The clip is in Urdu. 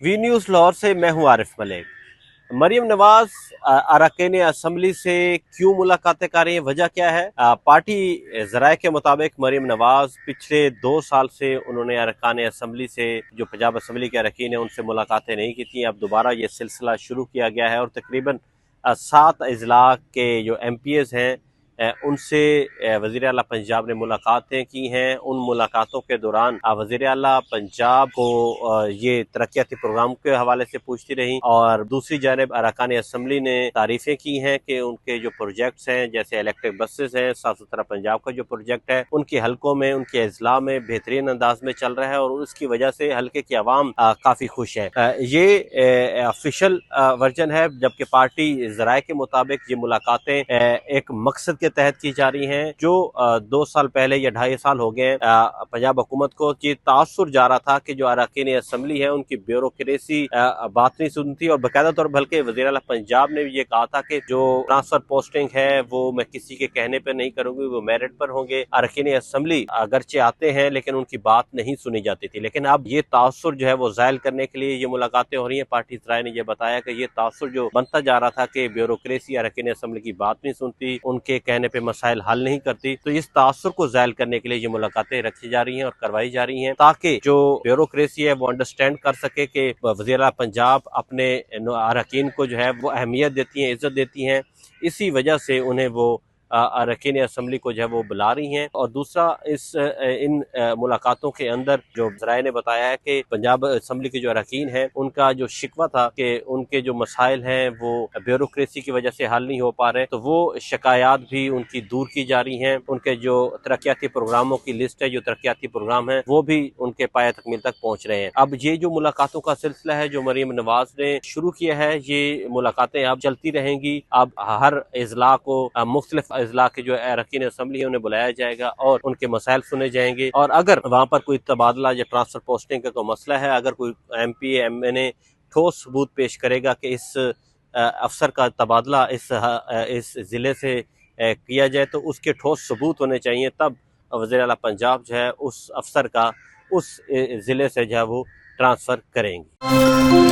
وی نیوز لاہور سے میں ہوں عارف ملک۔ مریم نواز اراکین اسمبلی سے کیوں ملاقاتیں کر رہی ہیں، وجہ کیا ہے؟ پارٹی ذرائع کے مطابق مریم نواز پچھلے 2 سال سے انہوں نے ارکان اسمبلی سے، جو پنجاب اسمبلی کے اراکین ہیں، ان سے ملاقاتیں نہیں کی تھیں۔ اب دوبارہ یہ سلسلہ شروع کیا گیا ہے اور تقریباً 7 اضلاع کے جو ایم پی ایز ہیں ان سے وزیر اعلیٰ پنجاب نے ملاقاتیں کی ہیں۔ ان ملاقاتوں کے دوران وزیر اعلیٰ پنجاب کو یہ ترقیاتی پروگرام کے حوالے سے پوچھتی رہی، اور دوسری جانب ارکان اسمبلی نے تعریفیں کی ہیں کہ ان کے جو پروجیکٹس ہیں، جیسے الیکٹرک بسز ہیں، صاف ستھرا پنجاب کا جو پروجیکٹ ہے، ان کے حلقوں میں، ان کے اضلاع میں بہترین انداز میں چل رہا ہے، اور اس کی وجہ سے حلقے کی عوام کافی خوش ہے۔ یہ آفیشل ورژن ہے، جبکہ پارٹی ذرائع کے مطابق یہ ملاقاتیں ایک مقصد کے تحت کی جا رہی ہیں۔ جو 2 سال پہلے یا 2.5 سال ہو گئے پنجاب حکومت کو یہ تاثر جا رہا تھا کہ جو اراکین اسمبلی ہے ان کی بیوروکریسی بات نہیں سنتی، اور باقاعدہ طور پر بلکہ وزیر اعلیٰ پنجاب نے بھی یہ کہا تھا کہ جو ٹرانسفر پوسٹنگ ہے وہ میں کسی کے کہنے پہ نہیں کروں گی، وہ میرٹ پر ہوں گے۔ اراکین اسمبلی اگرچہ آتے ہیں لیکن ان کی بات نہیں سنی جاتی تھی، لیکن اب یہ تاثر جو ہے وہ زائل کرنے کے لیے یہ ملاقاتیں ہو رہی ہیں۔ پارٹی ذرائع نے یہ بتایا کہ یہ تاثر جو بنتا جا رہا تھا کہ بیوروکریسی اراکین اسمبلی کی بات نہیں سنتی، ان کے کہنے پہ مسائل حل نہیں کرتی، تو اس تاثر کو زائل کرنے کے لیے یہ ملاقاتیں رکھی جا رہی ہیں اور کروائی جا رہی ہیں، تاکہ جو بیوروکریسی ہے وہ انڈرسٹینڈ کر سکے کہ وزیر اعلیٰ پنجاب اپنے اراکین کو جو ہے وہ اہمیت دیتی ہیں، عزت دیتی ہیں، اسی وجہ سے انہیں وہ اراکین اسمبلی کو جو ہے وہ بلا رہی ہیں۔ اور دوسرا ان ملاقاتوں کے اندر جو ذرائع نے بتایا ہے کہ پنجاب اسمبلی کے جو اراکین ہیں ان کا جو شکوہ تھا کہ ان کے جو مسائل ہیں وہ بیوروکریسی کی وجہ سے حل نہیں ہو پا رہے، تو وہ شکایات بھی ان کی دور کی جا رہی ہیں۔ ان کے جو ترقیاتی پروگراموں کی لسٹ ہے، جو ترقیاتی پروگرام ہیں، وہ بھی ان کے پایہ تکمیل تک پہنچ رہے ہیں۔ اب یہ جو ملاقاتوں کا سلسلہ ہے جو مریم نواز نے شروع کیا ہے، یہ ملاقاتیں اب چلتی رہیں گی۔ اب ہر اضلاع کو، مختلف اضلاع کے جو اراکین اسمبلی ہیں انہیں بلایا جائے گا اور ان کے مسائل سنے جائیں گے، اور اگر وہاں پر کوئی تبادلہ یا ٹرانسفر پوسٹنگ کا کوئی مسئلہ ہے، اگر کوئی ایم پی ایم این اے ٹھوس ثبوت پیش کرے گا کہ اس افسر کا تبادلہ اس ضلع سے کیا جائے، تو اس کے ٹھوس ثبوت ہونے چاہیے، تب وزیر اعلیٰ پنجاب جو ہے اس افسر کا اس ضلع سے جو ہے وہ ٹرانسفر کریں گے۔